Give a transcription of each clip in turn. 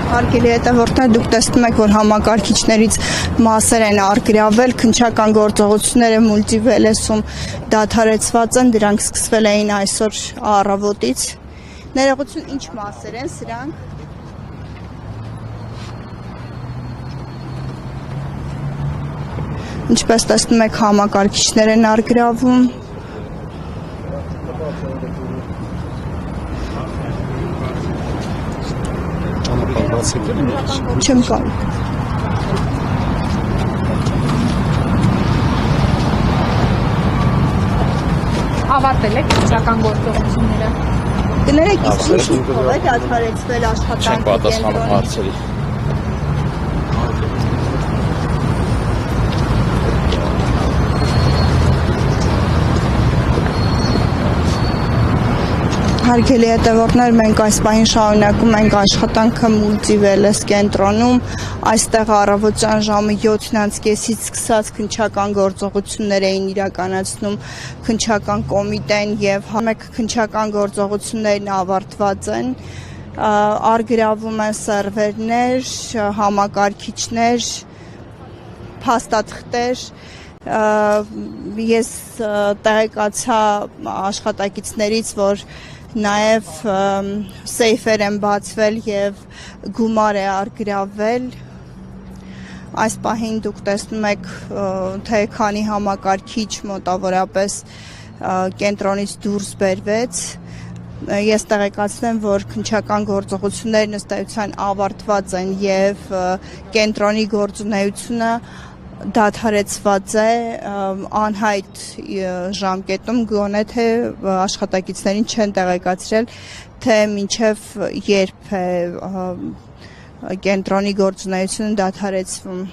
Հարգելի հետևորդներ, դուք տեսնում եք, որ համակարգիչներից մասեր են առգրավել, քննչական գործողությունները մուլտիվելեսում դադարեցված են, դրանք սկսվել էին այսօր առավոտից։ Ներողություն, ինչ մասեր են սրանք։ Ինչպես տեսնում եք, համակարգիչներ են առգրավում։ Չեմ կարող։ Ավարտել եք քննչական գործողությունները։ Կներեք, իսկ ինչով է դադարեցվել աշխատանքի կենտրոնը։ Հարգելի հետևորդներ, մենք այս պահին շարունակում ենք աշխատանքը մուլտիվելես կենտրոնում, այստեղ առավոտյան ժամը 7:30-ից սկսած քննչական գործողություններ էին իրականացնում քննչական կոմիտեն եւ մեկ քննչական գործողություններն ավարտված են, առգրավում են սերվերներ, համակարգիչներ, փաստաթղթեր, ես տեղեկացա աշխատակիցներից, որ նաև սեյֆեր են բացվել եւ գումար է առգրավել։ Այս պահին դուք տեսնում եք, թե քանի համակարգիչ մոտավորապես կենտրոնից դուրս բերվեց։ Ես տեղեկացնեմ, որ քննչական գործողություններն ըստ էության ավարտված են եւ կենտրոնի գործունեությունը դադարեցված է անհայտ ժամկետում, գոնե թե աշխատակիցներին չեն տեղեկացրել, թե մինչև երբ է կենտրոնի գործունեությունը դադարեցվում։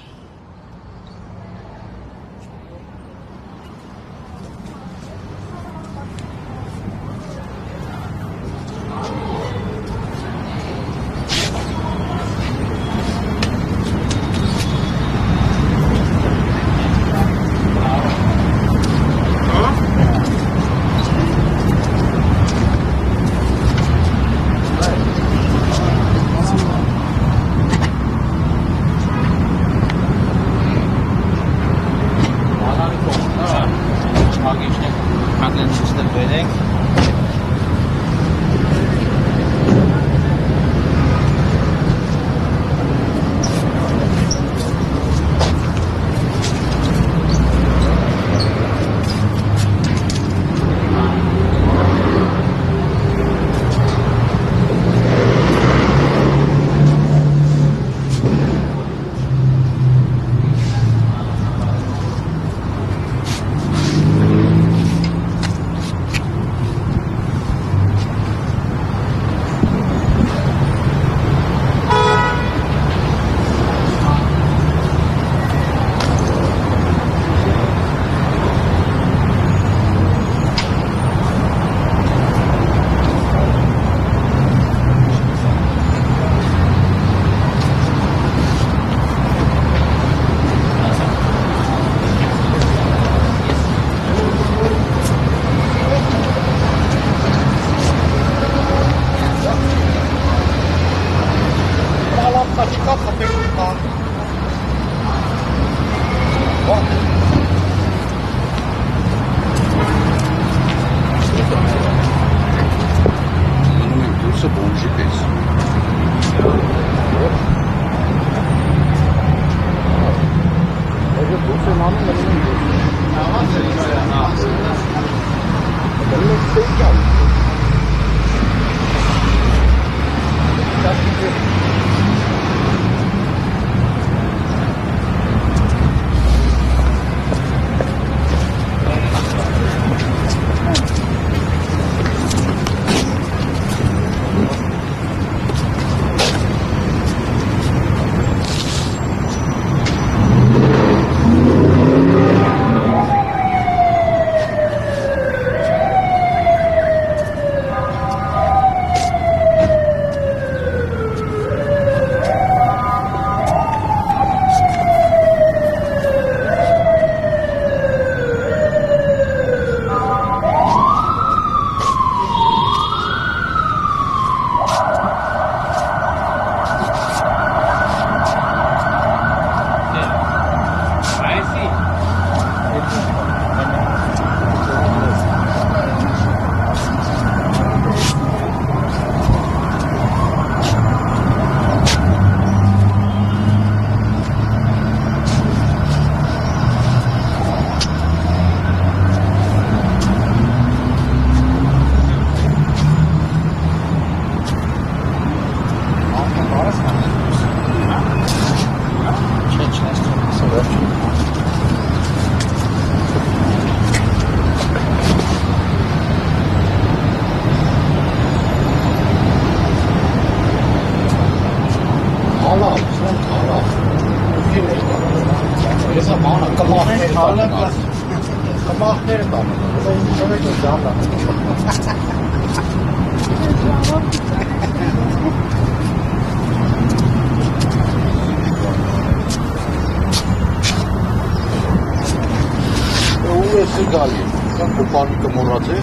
Գալի, կոպանիկը մոռաց է։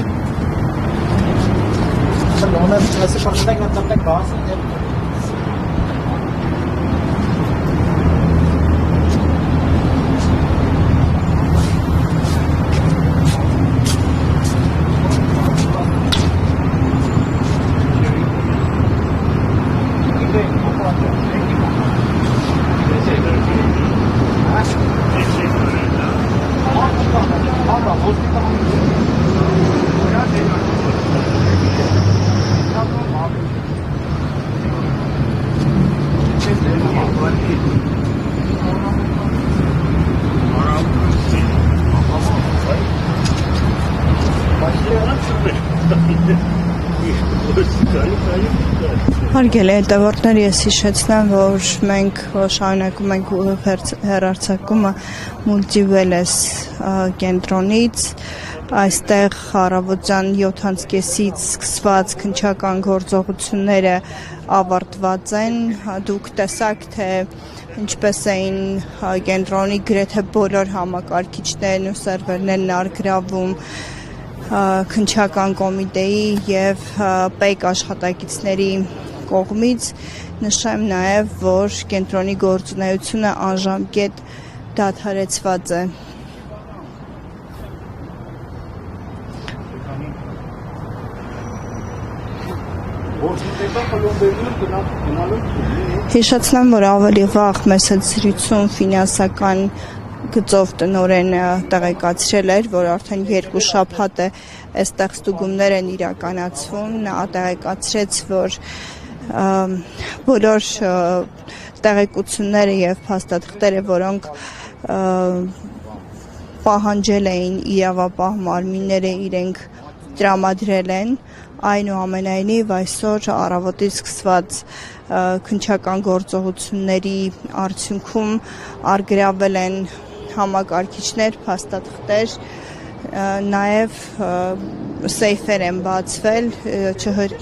Այսը փոխենք նամակ բաց։ Հարգելի հետևորդներ, ես հիշեցնեմ, որ մենք շարունակում ենք հեռարձակումը Multiwellness կենտրոնից, այստեղ առավոտյան 7:30-ից սկսված քննչական գործողությունները ավարտված են, դուք տեսաք, թե ինչպես էին կենտրոնի գրեթե բոլոր համակարգիչներն ու սերվերներն առգրավում քննչական կոմիտեի եւ ՊԵԿ աշխատակիցների կողմից, նշեմ նաեւ, որ կենտրոնի գործունեությունը անժամկետ դադարեցված է։ Հիշեցնեմ, որ ավելի վաղ մեծ զրույցում ֆինանսական գծով տնօրենը տեղեկացրել էր, որ արդեն 2 շաբաթ է այստեղ ստուգումներ են իրականացվում, նա տեղեկացրեց, որ բոլոր տեղեկությունները եւ փաստաթղթերը, որոնք պահանջել էին իրավապահ մարմինները, իրենք տրամադրել են, այնուամենայնիվ այսօր առավոտից սկսված քննչական գործողությունների արդյունքում առգրավել են համակարգիչներ, փաստաթղթեր, նաև սեյֆեր են բացվել,